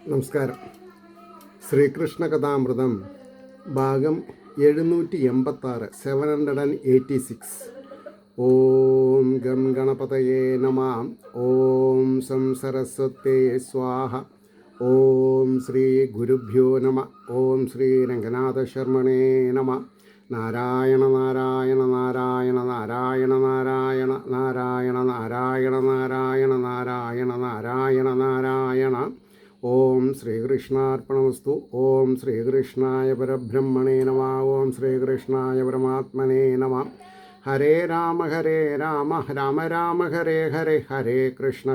നമസ്കാരം. ശ്രീകൃഷ്ണ കഥാമൃതം ഭാഗം 786 786. ഓം ഗം ഗണപതയേ നമഃ. ഓം സം സരസ്വതേ സ്വാഹ. ഓം ശ്രീ ഗുരുഭ്യോ നമഃ. ഓം ശ്രീ രംഗനാഥ ശർമ്മണേ നമഃ. നാരായണ നാരായണ നാരായണ നാരായണ നാരായണ നാരായണ നാരായണ നാരായണ നാരായണ നാരായണ നാരായണ. ഓം ശ്രീകൃഷ്ണാർപ്പണമസ്തു. ഓം ശ്രീകൃഷ്ണായ പരബ്രഹ്മണേ നമഃ. ഓം ശ്രീകൃഷ്ണായ പരമാത്മനേ നമഃ. ഹരേ രാമ രാമ രാമ ഹരേ ഹരേ. ഹരേ കൃഷ്ണ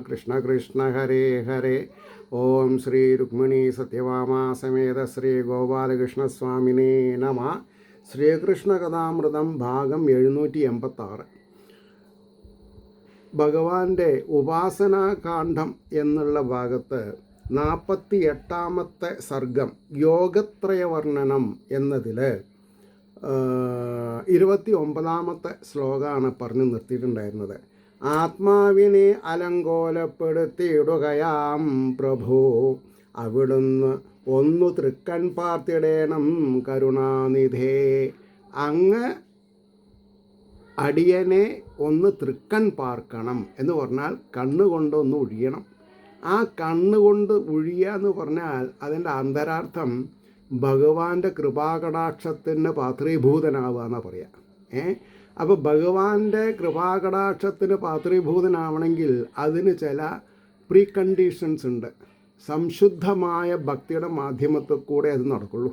കൃഷ്ണ കൃഷ്ണ ഹരേ ഹരേ. ഓം ശ്രീ രുക്മിണീ സത്യഭാമ സമേത ശ്രീ ഗോപാലകൃഷ്ണസ്വാമിനേ നമഃ. ശ്രീകൃഷ്ണ കഥാമൃതം ഭാഗം 786. ഭഗവാന്റെ ഉപാസനാകാന്ഡം എന്നുള്ള ഭാഗത്ത് 48-ാമത്തെ സർഗം യോഗത്രയവർണ്ണനം എന്നതിൽ 29-ാമത്തെ ശ്ലോകമാണ് പറഞ്ഞു നിർത്തിയിട്ടുണ്ടായിരുന്നത്. ആത്മാവിനെ അലങ്കോലപ്പെടുത്തിയിടുകയാം പ്രഭു, അവിടുന്ന് ഒന്നു തൃക്കൺ പാർത്തിടേണം കരുണാനിധേ. അങ്ങ് അടിയനെ ഒന്ന് തൃക്കൺ പാർക്കണം എന്ന് പറഞ്ഞാൽ കണ്ണുകൊണ്ടൊന്ന് ഒഴിയണം. ആ കണ്ണുകൊണ്ട് ഒഴിയുക എന്ന് പറഞ്ഞാൽ അതിൻ്റെ അന്തരാർത്ഥം ഭഗവാന്റെ കൃപാകടാക്ഷത്തിന് പാത്രീഭൂതനാവുക എന്നാണ് പറയുക. അപ്പോൾ ഭഗവാന്റെ കൃപാകടാക്ഷത്തിന് പാത്രീഭൂതനാവണമെങ്കിൽ അതിന് ചില പ്രീ കണ്ടീഷൻസ് ഉണ്ട്. സംശുദ്ധമായ ഭക്തിയുടെ മാധ്യമത്തിൽ കൂടെ അത് നടക്കുള്ളൂ.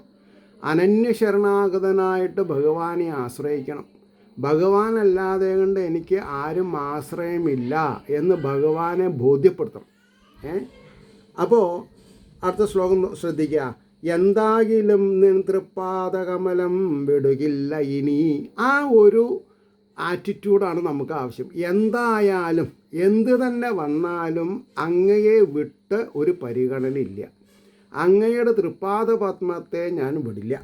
അനന്യശരണാഗതനായിട്ട് ഭഗവാനെ ആശ്രയിക്കണം. ഭഗവാനല്ലാതെ കൊണ്ട് എനിക്ക് ആരും ആശ്രയമില്ല എന്ന് ഭഗവാനെ ബോധ്യപ്പെടുത്തണം. അപ്പോൾ അടുത്ത ശ്ലോകം ശ്രദ്ധിക്കുക. എന്താകിലും നിൻ തൃപ്പാദകമലം വിടുകില്ല ഇനി. ആ ഒരു ആറ്റിറ്റ്യൂഡാണ് നമുക്ക് ആവശ്യം. എന്തായാലും എന്ത് തന്നെ വന്നാലും അങ്ങയെ വിട്ട് ഒരു പരിഗണനയില്ല. അങ്ങയുടെ തൃപ്പാദ പത്മത്തെ ഞാൻ വിടില്ല.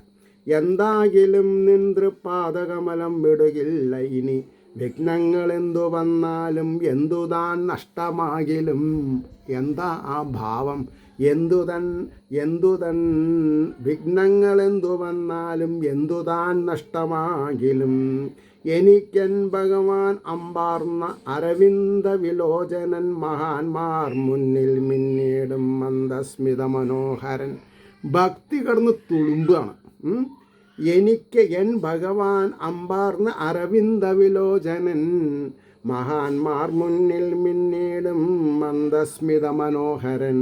എന്താകിലും നിൻ തൃപ്പാദകമലം വിടുകില്ല ഇനി. വിഘ്നങ്ങൾ എന്തു വന്നാലും എന്തുതാൻ നഷ്ടമാകിലും. എന്താ ആ ഭാവം? എന്തുതൻ വിഘ്നങ്ങൾ എന്തു വന്നാലും എന്തുതാൻ നഷ്ടമാകിലും. എനിക്കൻ ഭഗവാൻ അമ്പാർന്ന അരവിന്ദ വിലോചനൻ മഹാന്മാർ മുന്നിൽ മിന്നീടും മന്ദസ്മിത മനോഹരൻ. ഭക്തി കടന്ന് തുളുമ്പാണ്. എനിക്ക് എൻ ഭഗവാൻ അമ്പാർന്ന അരവിന്ദ വിലോചനൻ മഹാന്മാർ മുന്നിൽ മിന്നീടും മന്ദസ്മിത മനോഹരൻ.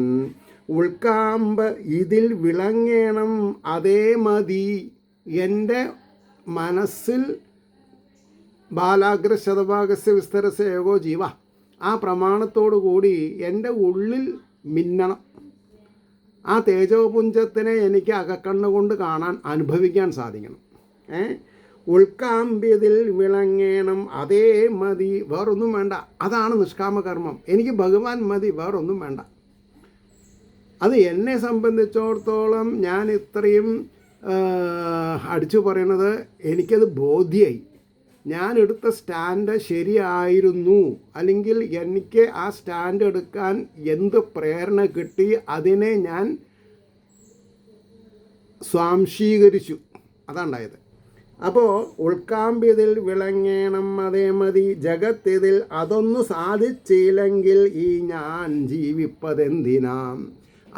ഉൾക്കാമ്പ് ഇതിൽ വിളങ്ങേണം അതേ മതി. എൻ്റെ മനസ്സിൽ ബാലാഗ്ര ശതഭാഗസ്യ വിസ്തരസ്യ യോഗോ ജീവ, ആ പ്രമാണത്തോടു കൂടി എൻ്റെ ഉള്ളിൽ മിന്നണം. ആ തേജോപുഞ്ചത്തിനെ എനിക്ക് അകക്കണ്ണുകൊണ്ട് കാണാൻ അനുഭവിക്കാൻ സാധിക്കണം. ഉൾക്കാമ്പ്യതിൽ വിളങ്ങേണം അതേ മതി, വേറൊന്നും വേണ്ട. അതാണ് നിഷ്കാമകർമ്മം. എനിക്ക് ഭഗവാൻ മതി, വേറൊന്നും വേണ്ട. അത് എന്നെ സംബന്ധിച്ചിടത്തോളം ഞാൻ ഇത്രയും അടിച്ചു പറയണത് എനിക്കത് ബോധ്യമായി. ഞാൻ എടുത്ത സ്റ്റാൻഡ് ശരിയായിരുന്നു, അല്ലെങ്കിൽ എനിക്ക് ആ സ്റ്റാൻഡ് എടുക്കാൻ എന്ത് പ്രേരണ കിട്ടി അതിനെ ഞാൻ സ്വാംശീകരിച്ചു. അതാണ്ടായത്. അപ്പോൾ ഉൾക്കാമ്പ്യതിൽ വിളങ്ങേണം അതേ മതി, ജഗത്തിതിൽ അതൊന്നു സാധിച്ചില്ലെങ്കിൽ ഈ ഞാൻ ജീവിപ്പതെന്തിനാം.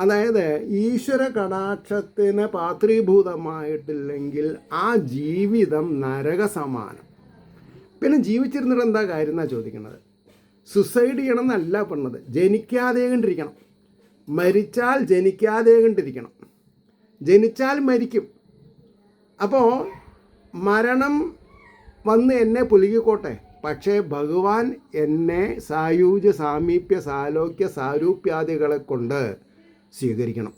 അതായത് ഈശ്വര കടാക്ഷത്തിന് പാത്രീഭൂതമായിട്ടില്ലെങ്കിൽ ആ ജീവിതം നരകസമാനം. പിന്നെ ജീവിച്ചിരുന്നിട്ട് എന്താ കാര്യം എന്നാണ് ചോദിക്കുന്നത്. സുസൈഡ് ചെയ്യണം എന്നല്ല പറഞ്ഞത്. ജനിക്കാതെ കണ്ടിരിക്കണം. മരിച്ചാൽ ജനിക്കാതെ കണ്ടിരിക്കണം. ജനിച്ചാൽ മരിക്കും. അപ്പോൾ മരണം വന്ന് എന്നെ പുലുകിക്കോട്ടെ, പക്ഷേ ഭഗവാൻ എന്നെ സായൂജ്യ സാമീപ്യ സാലോക്യ സാരൂപ്യാദികളെ കൊണ്ട് സ്വീകരിക്കണം.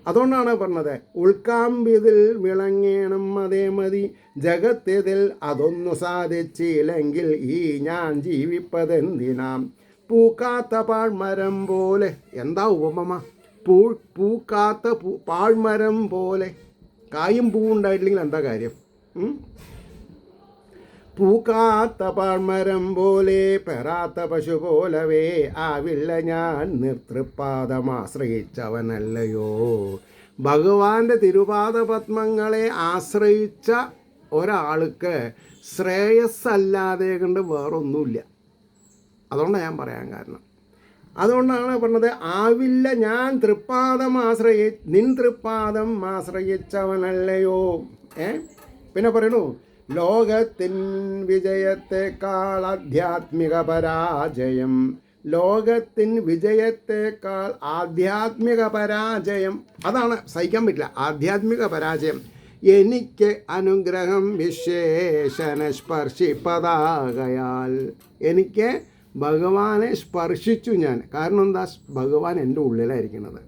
അതുകൊണ്ടാണ് പറഞ്ഞത് ഉൾക്കാമ്പ്യതിൽ വിളങ്ങേണം അതേ മതി, ജഗത്തിതിൽ അതൊന്നു സാധിച്ചില്ലെങ്കിൽ ഈ ഞാൻ ജീവിപ്പതെന്തിനാം. പൂക്കാത്ത പാഴ്മരം പോലെ. എന്താ ഉപമ? പൂക്കാത്ത പാഴ്മരം പോലെ. കായും പൂവുണ്ടായിട്ടില്ലെങ്കിൽ എന്താ കാര്യം? പൂക്കാത്ത പാഴ്മരം പോലെ പെറാത്ത പശു പോലവേ ആവില്ല ഞാൻ നിർത്തൃപാദമാശ്രയിച്ചവനല്ലയോ. ഭഗവാന്റെ തിരുപാദ പത്മങ്ങളെ ആശ്രയിച്ച ഒരാൾക്ക് ശ്രേയസ്സല്ലാതെ കൊണ്ട് വേറൊന്നുമില്ല. അതുകൊണ്ടാണ് ഞാൻ പറയാൻ കാരണം. അതുകൊണ്ടാണ് പറഞ്ഞത് ആവില്ല ഞാൻ നിൻ തൃപ്പാദം ആശ്രയിച്ചവനല്ലയോ. പിന്നെ പറയണു ലോകത്തിൻ വിജയത്തെക്കാൾ ആധ്യാത്മിക പരാജയം. ലോകത്തിൻ വിജയത്തെക്കാൾ ആധ്യാത്മിക പരാജയം, അതാണ് സഹിക്കാൻ പറ്റില്ല. ആധ്യാത്മിക പരാജയം എനിക്ക് അനുഗ്രഹം വിശേഷന സ്പർശിപ്പതാകയാൽ. എനിക്ക് ഭഗവാനെ സ്പർശിച്ചു ഞാൻ. കാരണം എന്താ? ഭഗവാൻ എൻ്റെ ഉള്ളിലായിരിക്കുന്നത്.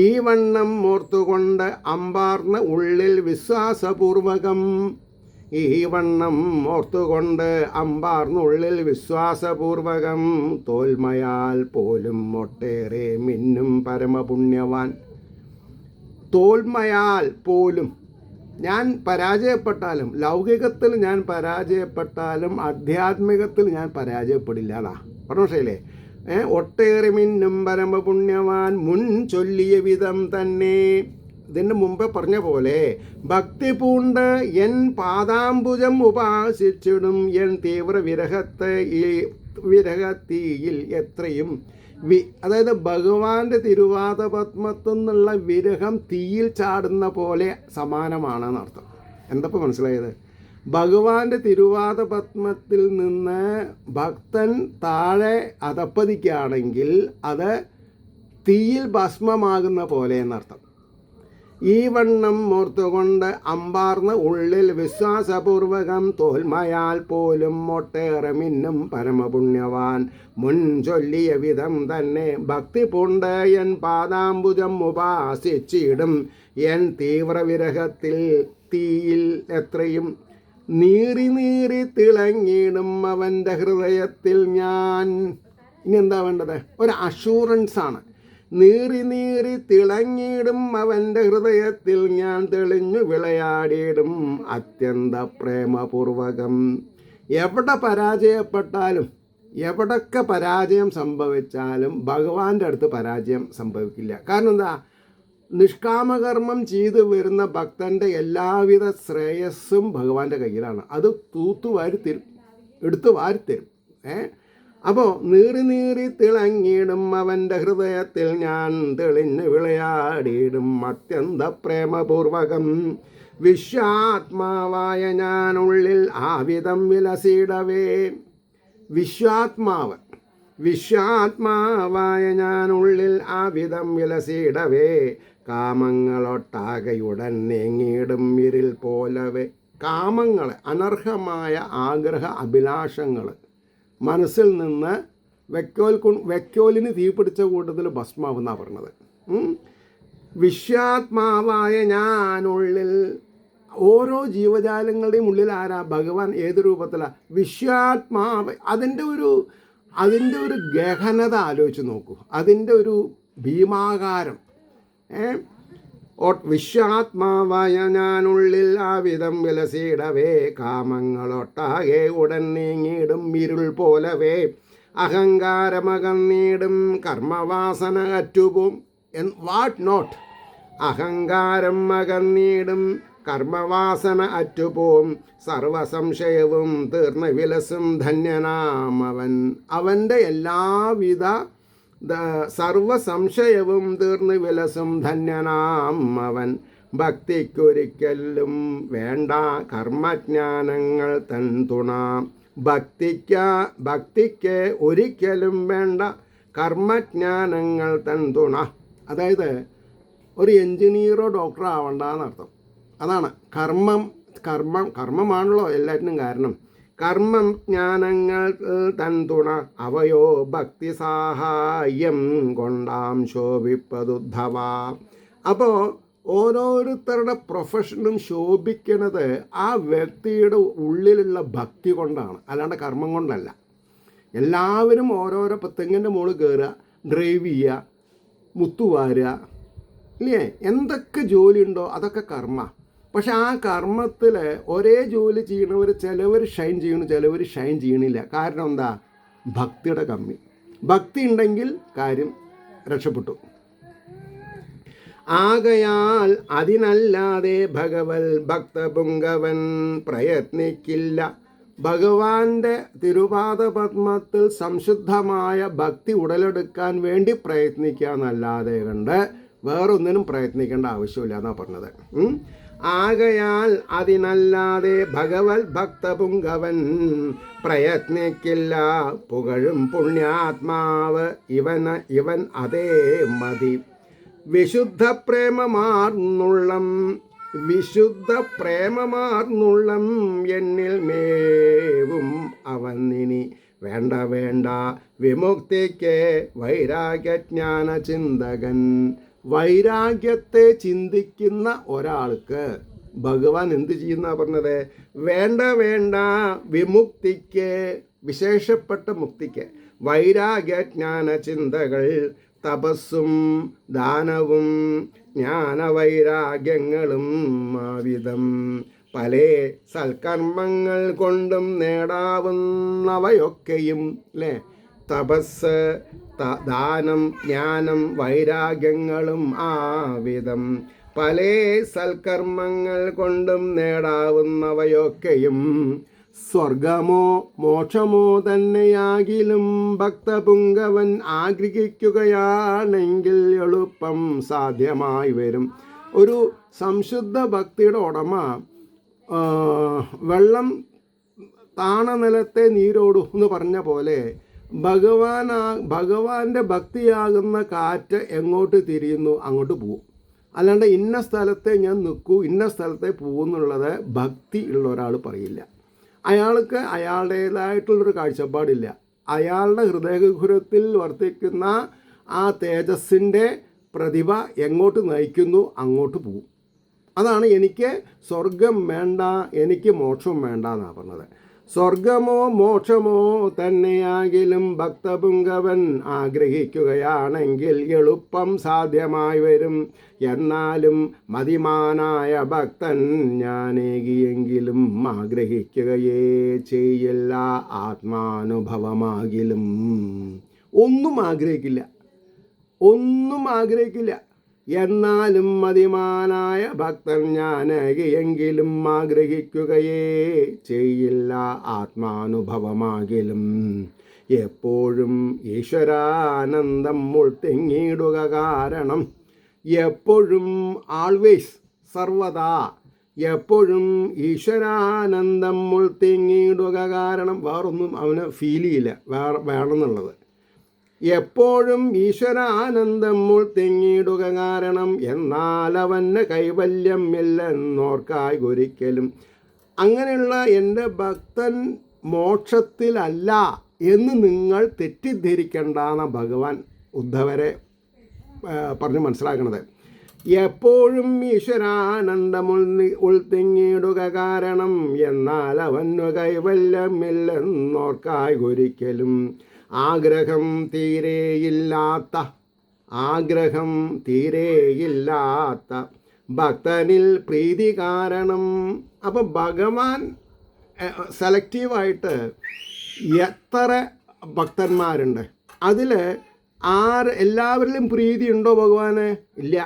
ഈ വണ്ണം ഓർത്തുകൊണ്ട് അമ്പാർന്ന ഉള്ളിൽ വിശ്വാസപൂർവകം. ഈ വണ്ണം ഓർത്തുകൊണ്ട് അമ്പാർന്ന ഉള്ളിൽ വിശ്വാസപൂർവകം. തോൽമയാൽ പോലും ഒട്ടേറെ മിന്നും പരമപുണ്യവാൻ. തോൽമയാൽ പോലും ഞാൻ പരാജയപ്പെട്ടാലും, ലൗകികത്തിൽ ഞാൻ പരാജയപ്പെട്ടാലും ആധ്യാത്മികത്തിൽ ഞാൻ പരാജയപ്പെടില്ല. അതാ പറഞ്ഞേ. ഒട്ടേറെ മിന്നും പരമപുണ്യവാൻ മുൻ ചൊല്ലിയ വിധം തന്നെ. ഇതിന് മുമ്പ് പറഞ്ഞ പോലെ ഭക്തി പൂണ്ട് എൻ പാദാംബുജം ഉപാസിച്ചിടും എൻ തീവ്ര വിരഹത്തീയിൽ എത്രയും അതായത് ഭഗവാന്റെ തിരുവാദ പത്മത്തിൽ നിന്നുള്ള വിരഹം തീയിൽ ചാടുന്ന പോലെ സമാനമാണെന്നർത്ഥം. എന്തപ്പോൾ മനസ്സിലായത്? ഭഗവാന്റെ തിരുവാദ പത്മത്തിൽ നിന്ന് ഭക്തൻ താഴെ അധപ്പതിക്കുകയാണെങ്കിൽ അത് തീയിൽ ഭസ്മമാകുന്ന പോലെ എന്നർത്ഥം. ഈ വണ്ണം ഓർത്തുകൊണ്ട് അമ്പാർന്ന ഉള്ളിൽ വിശ്വാസപൂർവകം തോൽമയാൽ പോലും ഒട്ടേറെ മിന്നും പരമപുണ്യവാൻ മുൻ ചൊല്ലിയ വിധം തന്നെ. ഭക്തി പൂണ്ട് എൻ പാദാംബുജം ഉപാസിച്ചിടും എൻ തീവ്രവിരഹത്തിൽ തീയിൽ എത്രയും. നീറി നീറി തിളങ്ങിയിടും അവൻ്റെ ഹൃദയത്തിൽ ഞാൻ. ഇനി എന്താ വേണ്ടത്? ഒരു അഷൂറൻസാണ്. നീറി നീറി തിളങ്ങിയിടും അവൻ്റെ ഹൃദയത്തിൽ ഞാൻ തെളിഞ്ഞു വിളയാടിയിടും അത്യന്ത പ്രേമപൂർവകം. എവിടെ പരാജയപ്പെട്ടാലും, എവിടൊക്കെ പരാജയം സംഭവിച്ചാലും ഭഗവാന്റെ അടുത്ത് പരാജയം സംഭവിക്കില്ല. കാരണം എന്താ? നിഷ്കാമകർമ്മം ചെയ്തു വരുന്ന ഭക്തൻ്റെ എല്ലാവിധ ശ്രേയസ്സും ഭഗവാന്റെ കയ്യിലാണ്. അത് തൂത്തു വാരിത്തരും, എടുത്തു വാരിത്തരും. അപ്പോൾ നീറി നീറി തിളങ്ങിയിടും അവൻ്റെ ഹൃദയത്തിൽ ഞാൻ തെളിഞ്ഞു വിളയാടിയിടും അത്യന്ത പ്രേമപൂർവകം. വിശ്വാത്മാവായ ഞാനുള്ളിൽ ആവിധം വിലസിടവേ. വിശ്വാത്മാവായ ഞാനുള്ളിൽ ആവിധം വിലസിടവേ. കാമങ്ങളൊട്ടാകെയുടൻ നീങ്ങിയിടും ഇരുൾ പോലവേ. കാമങ്ങൾ, അനർഹമായ ആഗ്രഹ അഭിലാഷങ്ങൾ മനസ്സിൽ നിന്ന് വെക്കോലിന് തീപിടിച്ച കൂട്ടത്തിൽ ഭസ്മാവെന്നാണ് പറഞ്ഞത്. വിശ്വാത്മാവായ ഞാനുള്ളിൽ. ഓരോ ജീവജാലങ്ങളുടെയും ഉള്ളിൽ ആരാ? ഭഗവാൻ. ഏത് രൂപത്തിലാണ്? വിശ്വാത്മാവ്. അതിൻ്റെ ഒരു ഗഹനത ആലോചിച്ച് നോക്കൂ. അതിൻ്റെ ഒരു ഭീമാകാരം. വിശ്വാത്മാവായ ഞാനുള്ളിൽ ആവിധം വിലസിടവേ. കാമങ്ങളൊട്ടാകെ ഉടൻ നീങ്ങിയിടും ഇരുൾ പോലവേ. അഹങ്കാരമകന്നീടും കർമ്മവാസന അറ്റുപോം. What not? അഹങ്കാരം അകന്നീടും കർമ്മവാസന അറ്റുപോം. സർവസംശയവും തീർന്ന് വിലസും ധന്യനാമവൻ. അവൻ്റെ എല്ലാവിധ സർവസംശയവും തീർന്ന് വിലസും ധന്യനാം അവൻ. ഭക്തിക്കൊരിക്കലും വേണ്ട കർമ്മജ്ഞാനങ്ങൾ തൻ തുണ. ഭക്തിക്ക് ഒരിക്കലും വേണ്ട കർമ്മജ്ഞാനങ്ങൾ തൻ തുണ. അതായത് ഒരു എൻജിനീയറോ ഡോക്ടറോ ആവണ്ടെന്നർത്ഥം. അതാണ് കർമ്മമാണല്ലോ എല്ലാറ്റിനും കാരണം. കർമ്മം ജ്ഞാനങ്ങൾ തൻ തുണ. അവയോ ഭക്തി സഹായം കൊണ്ടാം ശോഭിപ്പതുദ്ധവ. അപ്പോൾ ഓരോരുത്തരുടെ പ്രൊഫഷനും ശോഭിക്കുന്നത് ആ വ്യക്തിയുടെ ഉള്ളിലുള്ള ഭക്തി കൊണ്ടാണ്, അല്ലാണ്ട് കർമ്മം കൊണ്ടല്ല. എല്ലാവരും ഓരോരോ തെങ്ങിൻ്റെ മുകളിൽ കയറുക, ഡ്രൈവ് ചെയ്യുക, മുത്തുവാരുക, ഇല്ലേ? എന്തൊക്കെ ജോലിയുണ്ടോ അതൊക്കെ കർമ്മ. പക്ഷെ ആ കർമ്മത്തിൽ ഒരേ ജോലി ചെയ്യണവർ ചിലവർ ഷൈൻ ചെയ്യണു, ചിലവർ ഷൈൻ ചെയ്യണില്ല. കാരണം എന്താ? ഭക്തിയുടെ കമ്മി. ഭക്തി ഉണ്ടെങ്കിൽ കാര്യം രക്ഷപ്പെട്ടു. ആകയാൽ അതിനല്ലാതെ ഭഗവൽ ഭക്തപുങ്കവൻ പ്രയത്നിക്കില്ല. ഭഗവാന്റെ തിരുപാദ പത്മത്തിൽ സംശുദ്ധമായ ഭക്തി ഉടലെടുക്കാൻ വേണ്ടി പ്രയത്നിക്കുക എന്നല്ലാതെ കണ്ട് വേറൊന്നിനും പ്രയത്നിക്കേണ്ട ആവശ്യമില്ല എന്നാണ് പറഞ്ഞത്. ആകയാൽ അതിനല്ലാതെ ഭഗവത് ഭക്തപുങ്കവൻ പ്രയത്നിക്കില്ല. പുകഴും പുണ്യാത്മാവ് ഇവൻ അതേ മതി. വിശുദ്ധ പ്രേമമാർന്നുള്ളം എന്നിൽ മേവും അവനിനി വേണ്ട വിമുക്തിക്ക് വൈരാഗ്യജ്ഞാന ചിന്തകൻ. വൈരാഗ്യത്തെ ചിന്തിക്കുന്ന ഒരാൾക്ക് ഭഗവാൻ എന്ത് ചെയ്യുന്ന പറഞ്ഞത്? വേണ്ട വിമുക്തിക്ക്, വിശേഷപ്പെട്ട മുക്തിക്ക് വൈരാഗ്യജ്ഞാന ചിന്തകൾ, തപസ്സും ദാനവും ജ്ഞാനവൈരാഗ്യങ്ങളും ആവിധം പല സൽക്കർമ്മങ്ങൾ കൊണ്ടും നേടാവുന്നവയൊക്കെയും അല്ലേ? തപസ്, ദാനം, ജ്ഞാനം, വൈരാഗ്യങ്ങളും ആവിധം പല സൽക്കർമ്മങ്ങൾ കൊണ്ടും നേടാവുന്നവയൊക്കെയും സ്വർഗമോ മോക്ഷമോ തന്നെയാകിലും ഭക്തപുങ്കവൻ ആഗ്രഹിക്കുകയാണെങ്കിൽ എളുപ്പം സാധ്യമായി വരും. ഒരു സംശുദ്ധ ഭക്തിയുടെ ഉടമ വെള്ളം താണ നിലത്തെ നീരോടൂ എന്ന് പറഞ്ഞ പോലെ ഭഗവാന്റെ ഭക്തിയാകുന്ന കാറ്റ് എങ്ങോട്ട് തിരിയുന്നു അങ്ങോട്ട് പോവും. അല്ലാണ്ട് ഇന്ന സ്ഥലത്തെ ഞാൻ നിൽക്കൂ, ഇന്ന സ്ഥലത്തെ പോകുന്നുള്ളത് ഭക്തി ഉള്ള ഒരാൾ പറയില്ല. അയാൾക്ക് അയാളുടേതായിട്ടുള്ളൊരു കാഴ്ചപ്പാടില്ല. അയാളുടെ ഹൃദയഗുഹത്തിൽ വർത്തിക്കുന്ന ആ തേജസ്സിൻ്റെ പ്രതിഭ എങ്ങോട്ട് നയിക്കുന്നു അങ്ങോട്ട് പോകും. അതാണ് എനിക്ക് സ്വർഗം വേണ്ട, എനിക്ക് മോക്ഷം വേണ്ട എന്നാണ് പറഞ്ഞത്. സ്വർഗമോ മോക്ഷമോ തന്നെയാകിലും ഭക്തപുങ്കവൻ ആഗ്രഹിക്കുകയാണെങ്കിൽ എളുപ്പം സാധ്യമായി വരും. എന്നാലും മതിമാനായ ഭക്തൻ ഞാനേകിയെങ്കിലും ആഗ്രഹിക്കുകയേ ചെയ്യില്ല. ആത്മാനുഭവമാകിലും ഒന്നും ആഗ്രഹിക്കില്ല. എന്നാലും മതിമാനായ ഭക്തൻ ഞാനേകിയെങ്കിലും ആഗ്രഹിക്കുകയേ ചെയ്യില്ല. ആത്മാനുഭവമാകിലും എപ്പോഴും ഈശ്വരാനന്ദം മുൾത്തിങ്ങിടുക കാരണം, എപ്പോഴും ആൾവേസ് സർവദാ എപ്പോഴും ഈശ്വരാനന്ദം മുൾത്തിങ്ങിടുക കാരണം വേറൊന്നും അവന് ഫീൽ ചെയ്യില്ല വേണമെന്നുള്ളത്. എപ്പോഴും ഈശ്വരാനന്ദം മുൾത്തിങ്ങിടുക കാരണം, എന്നാൽ അവന് കൈവല്യം ഇല്ലെന്നോർക്കായി ഒരിക്കലും. അങ്ങനെയുള്ള എൻ്റെ ഭക്തൻ മോക്ഷത്തിലല്ല എന്ന് നിങ്ങൾ തെറ്റിദ്ധരിക്കേണ്ടെന്ന ഭഗവാൻ ഉദ്ധവരെ പറഞ്ഞ് മനസ്സിലാക്കണത്. എപ്പോഴും ഈശ്വരാനന്ദം ഉൾത്തിങ്ങിടുക കാരണം, എന്നാൽ അവന് കൈവല്യമില്ലെന്നോർക്കായി ഒരിക്കലും. ആഗ്രഹം തീരെയില്ലാത്ത ഭക്തനിൽ പ്രീതി കാരണം. അപ്പം ഭഗവാൻ സെലക്റ്റീവായിട്ട് എത്ര ഭക്തന്മാരുണ്ട്, അതിൽ എല്ലാവരിലും പ്രീതി ഉണ്ടോ ഭഗവാന്? ഇല്ല.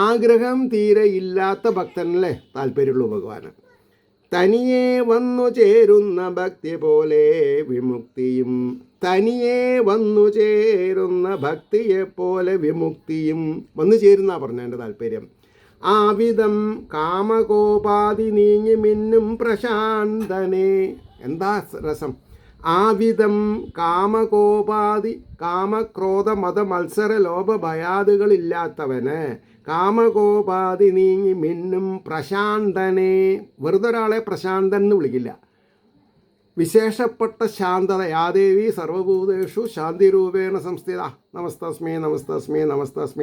ആഗ്രഹം തീരെ ഇല്ലാത്ത ഭക്തനല്ലേ താല്പര്യമുള്ളൂ ഭഗവാന്. തനിയെ വന്നു ചേരുന്ന ഭക്തി പോലെ വിമുക്തിയും, തനിയെ വന്നു ചേരുന്ന ഭക്തിയെപ്പോലെ വിമുക്തിയും വന്നു ചേരുന്ന പറഞ്ഞ എൻ്റെ താല്പര്യം. ആവിധം കാമകോപാധി നീങ്ങി മിന്നും പ്രശാന്തനെ. എന്താ രസം! ആവിധം കാമകോപാധി, കാമക്രോധ മത മത്സര ലോഭ ഭയാദികളില്ലാത്തവന് കാമകോപാധി നീങ്ങി മിന്നും പ്രശാന്തനെ. വെറുതെ ഒരാളെ പ്രശാന്തൻ എന്ന് വിളിക്കില്ല. വിശേഷപ്പെട്ട ശാന്തത. യാദേവി സർവഭൂതേഷു ശാന്തിരൂപേണ സംസ്ഥിത. നമസ്തസ്മേ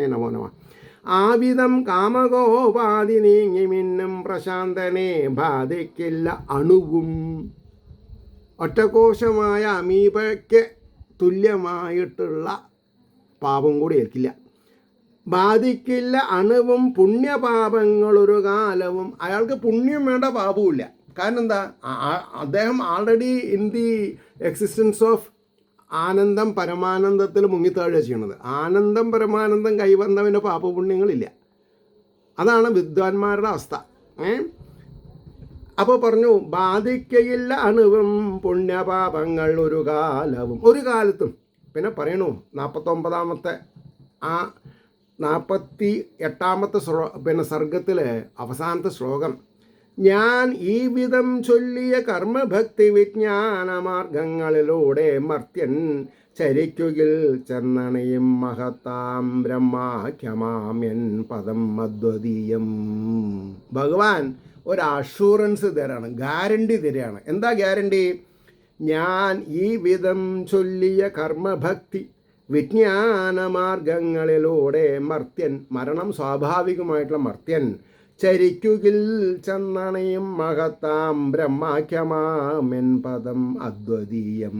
നമോ നമ. ആവിധം കാമകോപാധി നീങ്ങി മിന്നും പ്രശാന്തനെ ബാധിക്കില്ല അണുവും. ഒറ്റകോശമായ അമീബയ്ക്ക് തുല്യമായിട്ടുള്ള പാപം കൂടി ഏൽക്കില്ല. ബാധിക്കില്ല അണുവും പുണ്യപാപങ്ങളൊരു കാലവും. അയാൾക്ക് പുണ്യം വേണ്ട, പാപവുമില്ല. കാരണം എന്താ? അദ്ദേഹം already in the existence of ആനന്ദം പരമാനന്ദത്തിൽ മുങ്ങിത്താഴുക ചെയ്യണത്. ആനന്ദം പരമാനന്ദം കൈവന്നവന് പാപപുണ്യങ്ങളില്ല. അതാണ് വിദ്വാൻമാരുടെ അവസ്ഥ. അപ്പോൾ പറഞ്ഞു, ബാധിക്കയില്ല അണുവും പുണ്യപാപങ്ങൾ ഒരു കാലവും. ഒരു കാലത്തും. പിന്നെ പറയണു 49 ആ 48 സർഗത്തിൽ അവസാനത്തെ ശ്ലോകം, ഞാൻ ഈ വിധം ചൊല്ലിയ കർമ്മഭക്തി വിജ്ഞാന മാർഗങ്ങളിലൂടെ മർത്യൻ ചരിക്കുകിൽ ചെന്നണയും മഹത്താം ബ്രഹ്മാഖ്യമാമ്യൻ പദം അദ്വതീയം. ഭഗവാൻ ഒരു അഷൂറൻസ് തരാണ്, ഗ്യാരണ്ടി തരികയാണ്. എന്താ ഗ്യാരണ്ടി? ഞാൻ ഈ വിധം ചൊല്ലിയ കർമ്മഭക്തി വിജ്ഞാന മാർഗങ്ങളിലൂടെ മർത്യൻ, മരണം സ്വാഭാവികമായിട്ടുള്ള മർത്യൻ, ചരിക്കുകിൽ ചെന്നണയും മഹത്താം ബ്രഹ്മാഖ്യമാമെൻ പദം അദ്വതീയം.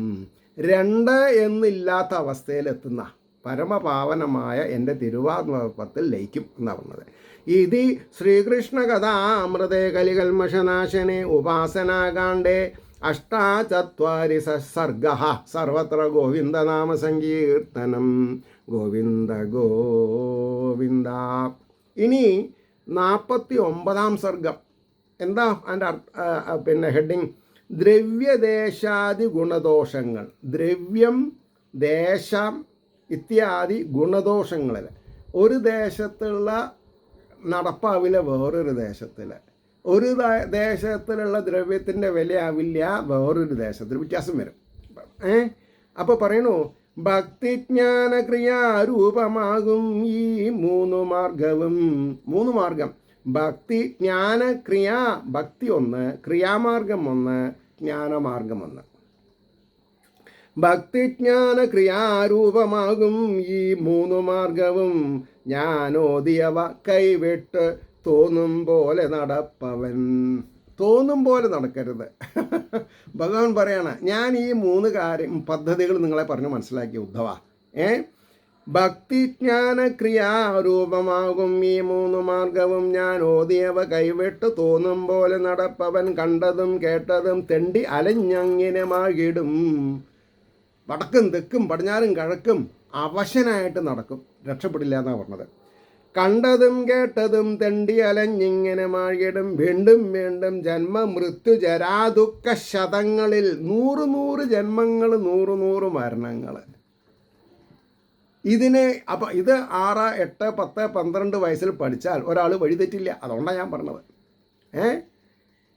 2 എന്നില്ലാത്ത അവസ്ഥയിലെത്തുന്ന പരമപാവനമായ എൻ്റെ തിരുവാത്മപത്തിൽ ലയിക്കും എന്നാണ് പറഞ്ഞത്. ഇതി ശ്രീകൃഷ്ണ കഥാമൃതേ കലികൽമഷനാശനെ ഉപാസനാകാണ്ഡേ 8 സർഗഃ സർവത്ര ഗോവിന്ദനാമ സങ്കീർത്തനം. ഗോവിന്ദ ഗോവിന്ദ. ഇനി 49 സർഗം. എന്താ അതിൻ്റെ ഹെഡിങ്? ദ്രവ്യദേശാദി ഗുണദോഷങ്ങൾ. ദ്രവ്യം, ദേശം ഇത്യാദി ഗുണദോഷങ്ങളിൽ ഒരു ദേശത്തുള്ള നടപ്പാവില്ല വേറൊരു ദേശത്തിൽ, ഒരു ദേശത്തിലുള്ള ദ്രവ്യത്തിൻ്റെ വിലയാവില്ല വേറൊരു ദേശത്തിൽ, വ്യത്യാസം വരും. അപ്പോൾ പറയണു, ഭക്തിജ്ഞാന ക്രിയാരൂപമാകും ഈ 3 മാർഗവും. 3 മാർഗം: ഭക്തി, ജ്ഞാന, ക്രിയ. ഭക്തി 1, ക്രിയാമാർഗം 1, ജ്ഞാനമാർഗം 1. ഭക്തിജ്ഞാന ക്രിയാരൂപമാകും ഈ 3 മാർഗവും ഞാനോദിയവ കൈവിട്ട് തോന്നും പോലെ നടപ്പവൻ. തോന്നും പോലെ നടക്കരുത്. ഭഗവാൻ പറയാണ്, ഞാൻ ഈ 3 പദ്ധതികൾ നിങ്ങളെ പറഞ്ഞ് മനസ്സിലാക്കി ഉദ്ധവ. ഭക്തിജ്ഞാന ക്രിയാരൂപമാകും ഈ 3 മാർഗവും ഞാൻ ഓതിയവ കൈവിട്ട് തോന്നും പോലെ നടപ്പവൻ. കണ്ടതും കേട്ടതും തെണ്ടി അലഞ്ഞങ്ങനെ മാകിടും. വടക്കും തെക്കും പടിഞ്ഞാറും കിഴക്കും അവശനായിട്ട് നടക്കും, രക്ഷപ്പെടില്ല എന്നാണ് പറഞ്ഞത്. കണ്ടതും കേട്ടതും തെണ്ടി അലഞ്ഞിങ്ങനെ മാകിടും. വീണ്ടും വീണ്ടും ജന്മ മൃത്യു ജരാദുഃഖ ശതങ്ങളിൽ 100 ജന്മങ്ങൾ, 100 മരണങ്ങൾ. ഇതിനെ അപ്പം ഇത് 6, 8, 10, 12 വയസ്സിൽ പഠിച്ചാൽ ഒരാൾ വഴിതെറ്റില്ല. അതുകൊണ്ടാണ് ഞാൻ പറഞ്ഞത്.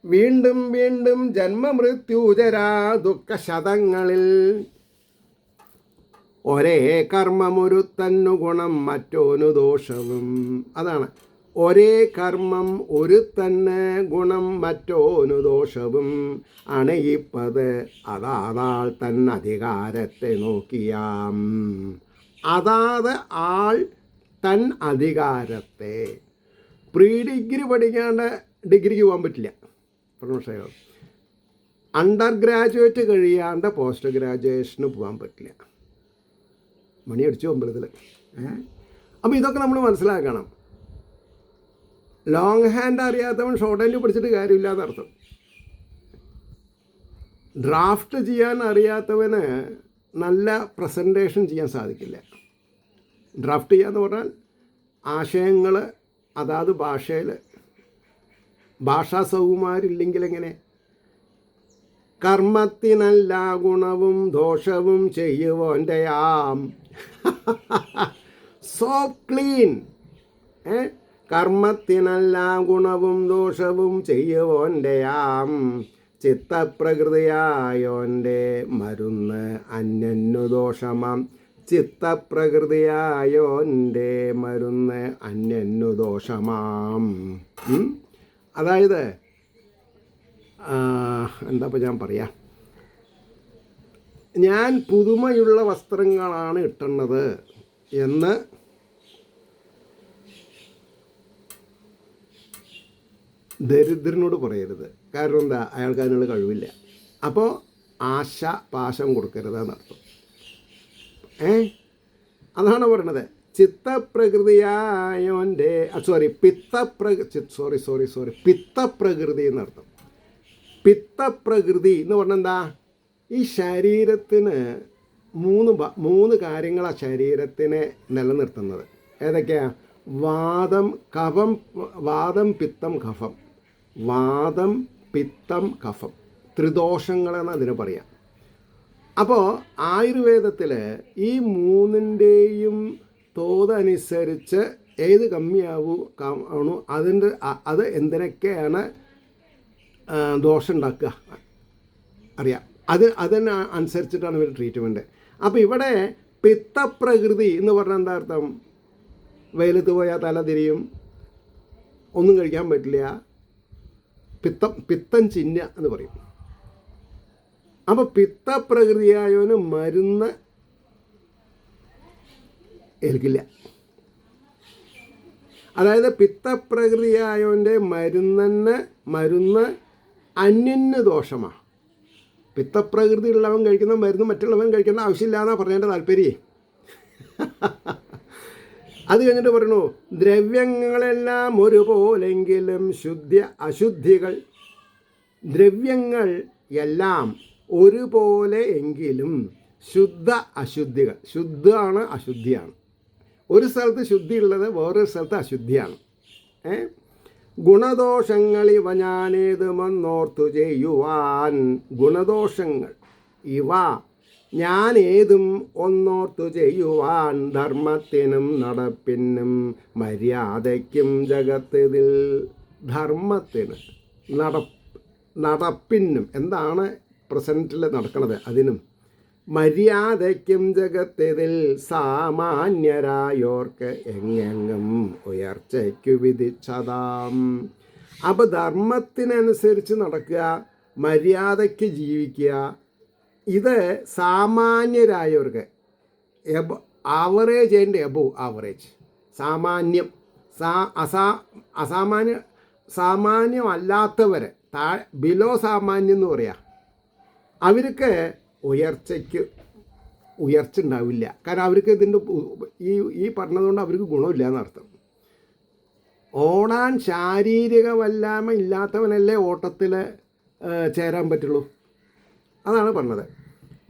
വീണ്ടും വീണ്ടും ജന്മമൃത്യുജരാ ദുഃഖ ശതങ്ങളിൽ ഒരേ കർമ്മമൊരു തന്നു ഗുണം മറ്റോനു ദോഷവും. അതാണ്, ഒരേ കർമ്മം ഒരു തന്നെ ഗുണം മറ്റോനു ദോഷവും അണയിപ്പത് അതാതാൾ തന്നധികാരത്തെ നോക്കിയാം. അതാത് ആൾ തൻ അധികാരത്തെ. പ്രീ ഡിഗ്രി പഠിക്കാണ്ട് ഡിഗ്രിക്ക് പോകാൻ പറ്റില്ല. പ്രൊഫഷണൽ അണ്ടർ ഗ്രാജുവേറ്റ് കഴിയാണ്ട് പോസ്റ്റ് ഗ്രാജുവേഷന് പോകാൻ പറ്റില്ല. മണി അടിച്ചു അമ്പലത്തിൽ. അപ്പോൾ ഇതൊക്കെ നമ്മൾ മനസ്സിലാക്കണം. ലോങ് ഹാൻഡ് അറിയാത്തവൻ ഷോർട്ട് ഹാൻഡ് പഠിച്ചിട്ട് കാര്യമില്ല എന്നർത്ഥം. ഡ്രാഫ്റ്റ് ചെയ്യാൻ അറിയാത്തവന് നല്ല പ്രസൻറ്റേഷൻ ചെയ്യാൻ സാധിക്കില്ല. ഡ്രാഫ്റ്റ് ചെയ്യാന്ന് പറഞ്ഞാൽ ആശയങ്ങൾ അതാത് ഭാഷയിൽ, ഭാഷാ സൗകുമാരില്ലെങ്കിൽ എങ്ങനെ? കർമ്മത്തിനല്ല ഗുണവും ദോഷവും ചെയ്യുവോൻ്റെയാം. So clean. കർമ്മത്തിനല്ല ഗുണവും ദോഷവും ചെയ്യുവോൻ്റെയാം. ചിത്തപ്രകൃതിയായോൻ്റെ മരുന്ന് അന്യന്നു ദോഷമാം. ചിത്തപ്രകൃതിയായോൻ്റെ മരുന്ന് അന്യന്നു ദോഷമാം. അതായത് എന്താ ഇപ്പം ഞാൻ പറയാം, ഞാൻ പുതുമയുള്ള വസ്ത്രങ്ങളാണ് ഇട്ടുന്നത് എന്ന് ദരിദ്രനോട് പറയരുത്. കാരണം എന്താ? അയാൾക്ക് അതിനുള്ള കഴിവില്ല. അപ്പോൾ പാശം കൊടുക്കരുത് എന്നർത്ഥം. അതാണ് പറയണത്. ചിത്തപ്രകൃതിയായോൻ്റെ പിത്തപ്രകൃതി എന്നർത്ഥം. പിത്തപ്രകൃതി എന്ന് പറഞ്ഞാൽ എന്താ? ഈ ശരീരത്തിന് മൂന്ന് കാര്യങ്ങളാണ് ശരീരത്തിനെ നിലനിർത്തുന്നത്. ഏതൊക്കെയാ? വാദം പിത്തം കഫം. വാദം പിത്തം കഫം ത്രിദോഷങ്ങളെന്ന് അതിന് പറയാം. അപ്പോൾ ആയുർവേദത്തിൽ ഈ മൂന്നിൻ്റെയും തോതനുസരിച്ച് ഏത് കമ്മിയാണോ അത് എന്തിനൊക്കെയാണ് ദോഷം ഉണ്ടാക്കുക അറിയാം. അതിന് അനുസരിച്ചിട്ടാണ് ഇവർ ട്രീറ്റ്മെൻറ്റ്. അപ്പോൾ ഇവിടെ പിത്തപ്രകൃതി എന്ന് പറഞ്ഞാൽ എന്താ അർത്ഥം? വെയിലത്ത് പോയാൽ തല തിരിയും, ഒന്നും കഴിക്കാൻ പറ്റില്ല, പിത്തം ചിന്ന എന്ന് പറയും. അപ്പോൾ പിത്തപ്രകൃതിയായവന് മരുന്ന് ഏൽക്കില്ല. അതായത് പിത്തപ്രകൃതിയായവൻ്റെ മരുന്ന് അന്യന് ദോഷമാണ്. പിത്തപ്രകൃതി ഉള്ളവൻ കഴിക്കുന്ന മരുന്ന് മറ്റുള്ളവൻ കഴിക്കേണ്ട ആവശ്യമില്ല എന്നാണ് പറഞ്ഞതിൻ്റെ താല്പര്യം. അത് കഴിഞ്ഞിട്ട് പറയണു, ദ്രവ്യങ്ങളെല്ലാം ഒരുപോലെങ്കിലും അശുദ്ധികൾ. ദ്രവ്യങ്ങൾ എല്ലാം ഒരുപോലെ എങ്കിലും അശുദ്ധികൾ. ശുദ്ധമാണ് അശുദ്ധിയാണ്. ഒരു സ്ഥലത്ത് ശുദ്ധിയുള്ളത് വേറൊരു സ്ഥലത്ത് അശുദ്ധിയാണ്. ഗുണദോഷങ്ങൾ ഇവ ഞാനേതുമെന്നോർത്തു ചെയ്യുവാൻ. ഗുണദോഷങ്ങൾ ഇവ ഞാനേതും ഒന്നോർത്തു ചെയ്യുവാൻ. ധർമ്മത്തിനും നടപ്പിനും മര്യാദയ്ക്കും ജഗത്തിതിൽ. ധർമ്മത്തിന് നടപ്പിനും എന്താണ് പ്രസൻറ്റിൽ നടക്കുന്നത് അതിനും മര്യാദയ്ക്കും ജഗത്തിതിൽ സാമാന്യരായോർക്ക് എങ്ങെങ്ങും ഉയർച്ചയ്ക്കു വിധിച്ചതാം. അപ്പോൾ ധർമ്മത്തിനനുസരിച്ച് നടക്കുക, മര്യാദയ്ക്ക് ജീവിക്കുക. ഇത് സാമാന്യരായവർക്ക്, ആവറേജ് ആൻഡ് എബോവ് ആവറേജ്. സാമാന്യം സാമാന്യമല്ലാത്തവരെ ബിലോ സാമാന്യം എന്ന് പറയാം. അവർക്ക് ഉയർച്ച ഉണ്ടാവില്ല. കാരണം അവർക്ക് ഇതിൻ്റെ ഈ പറഞ്ഞതുകൊണ്ട് അവർക്ക് ഗുണമില്ല എന്നർത്ഥം. ഓടാൻ ശാരീരിക വല്ലായ്മ ഇല്ലാത്തവനല്ലേ ഓട്ടത്തിൽ ചേരാൻ പറ്റുള്ളൂ. അതാണ് പറഞ്ഞത്.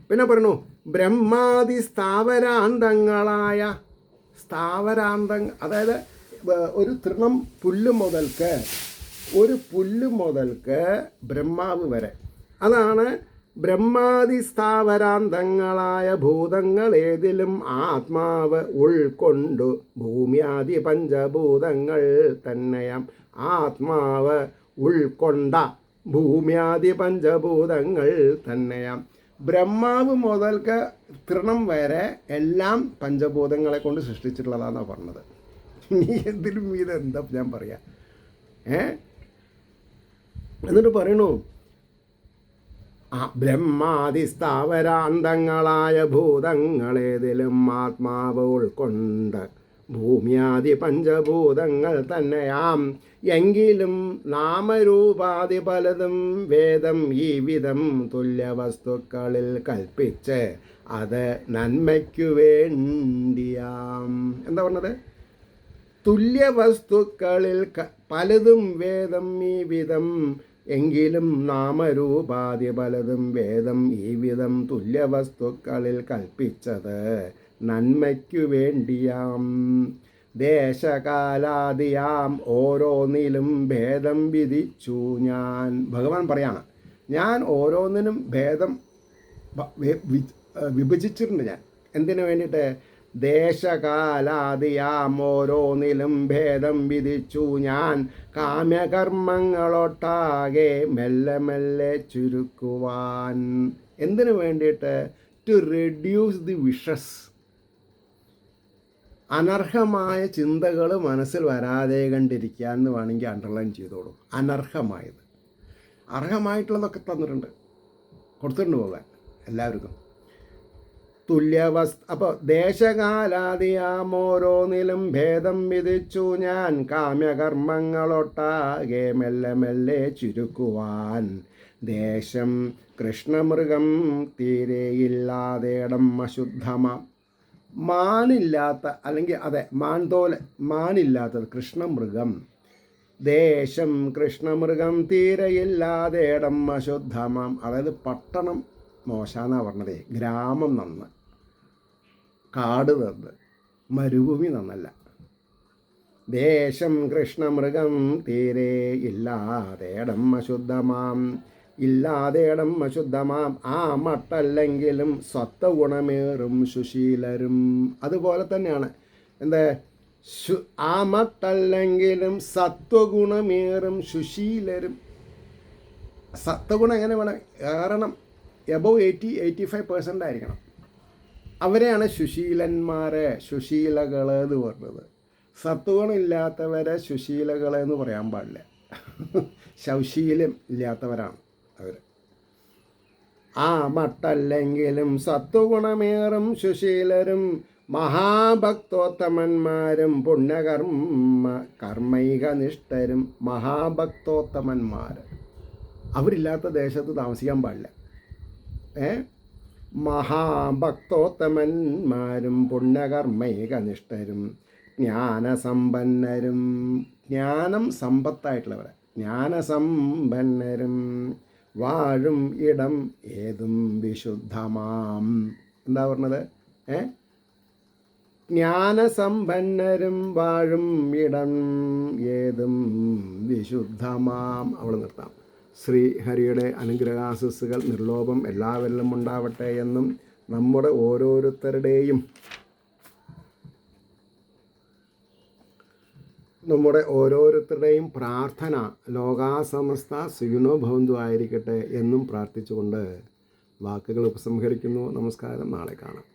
പിന്നെ പറയണു, ബ്രഹ്മാദി സ്ഥാവരാന്തങ്ങളായ അതായത് ഒരു തൃണം പുല്ല് മുതൽക്ക് ബ്രഹ്മാവ് വരെ. അതാണ് ബ്രഹ്മാദി സ്ഥാവരാന്തങ്ങളായ ഭൂതങ്ങൾ ഏതിലും ആത്മാവ് ഉൾക്കൊണ്ടു. ഭൂമ്യാദി പഞ്ചഭൂതങ്ങൾ തന്നെയാം. ആത്മാവ് ഉൾക്കൊണ്ട ഭൂമ്യാദി പഞ്ചഭൂതങ്ങൾ തന്നെയാം. ബ്രഹ്മാവ് മുതൽക്ക് തൃണം വരെ എല്ലാം പഞ്ചഭൂതങ്ങളെ കൊണ്ട് സൃഷ്ടിച്ചിട്ടുള്ളതാണെന്നാണ് പറഞ്ഞത്. നീ എന്തിനും ഇതെന്താ ഞാൻ പറയാ? എന്നിട്ട് പറയണു, ബ്രഹ്മാദി സ്ഥാവരാന്തങ്ങളായ ഭൂതങ്ങളേതിലും ആത്മാവ് ഉൾക്കൊണ്ട് ഭൂമ്യാദി പഞ്ചഭൂതങ്ങൾ തന്നെയാം. എങ്കിലും നാമരൂപാദി പലതും വേദം ഈ വിധം തുല്യവസ്തുക്കളിൽ കൽപ്പിച്ച് അത് നന്മയ്ക്കു വേണ്ടിയാം. എന്താ പറഞ്ഞത്? തുല്യവസ്തുക്കളിൽ പലതും വേദം ഈ വിധം, എങ്കിലും നാമരൂപാദി പലതും വേദം ഈ വിധം തുല്യവസ്തുക്കളിൽ കൽപ്പിച്ചത് നന്മയ്ക്കു വേണ്ടിയാം. ദേശകാലാദിയാം ഓരോന്നിലും ഭേദം വിധിച്ചു ഞാൻ. ഭഗവാൻ പറയാണ്, ഞാൻ ഓരോന്നിനും ഭേദം വിഭജിച്ചിട്ടുണ്ട്. ഞാൻ എന്തിനു വേണ്ടിയിട്ട്? ദേശകാലാദിയാം ഓരോന്നിലും ഭേദം വിധിച്ചു ഞാൻ. കാമ്യകർമ്മങ്ങളൊട്ടാകെ മെല്ലെ മെല്ലെ ചുരുക്കുവാൻ. എന്തിനു വേണ്ടിയിട്ട്? To reduce the wishes. അനർഹമായ ചിന്തകൾ മനസ്സിൽ വരാതെ കണ്ടിരിക്കുക എന്ന് വേണമെങ്കിൽ അണ്ടർലൈൻ ചെയ്തോളൂ. അനർഹമായത്. അർഹമായിട്ടുള്ളതൊക്കെ തന്നിട്ടുണ്ട്, കൊടുത്തിട്ടുണ്ട് പോകാൻ എല്ലാവർക്കും. അപ്പോൾ ദേശകാലാദിയാം ഓരോന്നിലും ഭേദം വിധിച്ചു ഞാൻ. കാമ്യകർമ്മങ്ങളൊട്ടാകെ മെല്ലെ മെല്ലെ ചുരുക്കുവാൻ. ദേശം കൃഷ്ണമൃഗം തീരെയില്ലാതേടം അശുദ്ധമാം. മാനില്ലാത്ത അല്ലെങ്കിൽ അതെ മാനില്ലാത്തത് കൃഷ്ണമൃഗം. ദേശം കൃഷ്ണമൃഗം തീരെയില്ലാതേടം അശുദ്ധമാം. അതായത് പട്ടണം മോശാന്നാ പറഞ്ഞതേ, ഗ്രാമം നന്ന്, കാട് നന്ന്, മരുഭൂമി നന്നല്ല. ദേശം കൃഷ്ണമൃഗം തീരെ ഇല്ലാതേടം അശുദ്ധമാം, ഇല്ലാതേടം അശുദ്ധമാം. ആ മട്ടല്ലെങ്കിലും സത്വഗുണമേറും സുശീലരും. അതുപോലെ തന്നെയാണ് എന്താ, ആ മട്ടല്ലെങ്കിലും സത്വഗുണമേറും സുശീലരും. സത്വഗുണം എങ്ങനെ വേണം ഏറണം? എബവ് 85% ആയിരിക്കണം. അവരെയാണ് സുശീലന്മാരെ, സുശീലകൾ എന്ന് പറഞ്ഞത്. സത്വഗുണം ഇല്ലാത്തവരെ സുശീലകളെന്ന് പറയാൻ പാടില്ല. ശൗശീലം ഇല്ലാത്തവരാണ് അവർ. ആ മട്ടല്ലെങ്കിലും സത്വഗുണമേറും സുശീലരും മഹാഭക്തോത്തമന്മാരും കർമ്മൈക നിഷ്ഠരും. മഹാഭക്തോത്തമന്മാർ അവരില്ലാത്ത ദേശത്ത് താമസിക്കാൻ പാടില്ല. മഹാഭക്തോത്തമന്മാരും പുണ്യകർമ്മൈക നിഷ്ഠരും ജ്ഞാനസമ്പന്നരും. ജ്ഞാനം സമ്പത്തായിട്ടുള്ളവർ, ജ്ഞാനസമ്പന്നരും വാഴും ഇടം ഏതും വിശുദ്ധമാം. എന്താ പറഞ്ഞത്? ജ്ഞാനസമ്പന്നരും വാഴും ഇടം ഏതും വിശുദ്ധമാം. അവിടെ നിർത്താം. ശ്രീഹരിയുടെ അനുഗ്രഹാശിസ്സുകൾ നിർലോഭം എല്ലാവരിലും ഉണ്ടാവട്ടെ എന്നും നമ്മുടെ ഓരോരുത്തരുടെയും പ്രാർത്ഥന ലോകാസമസ്ത സുഖിനോ ഭവന്തു ആയിരിക്കട്ടെ എന്നും പ്രാർത്ഥിച്ചുകൊണ്ട് വാക്കുകൾ ഉപസംഹരിക്കുന്നു. നമസ്കാരം. നാളെ കാണാം.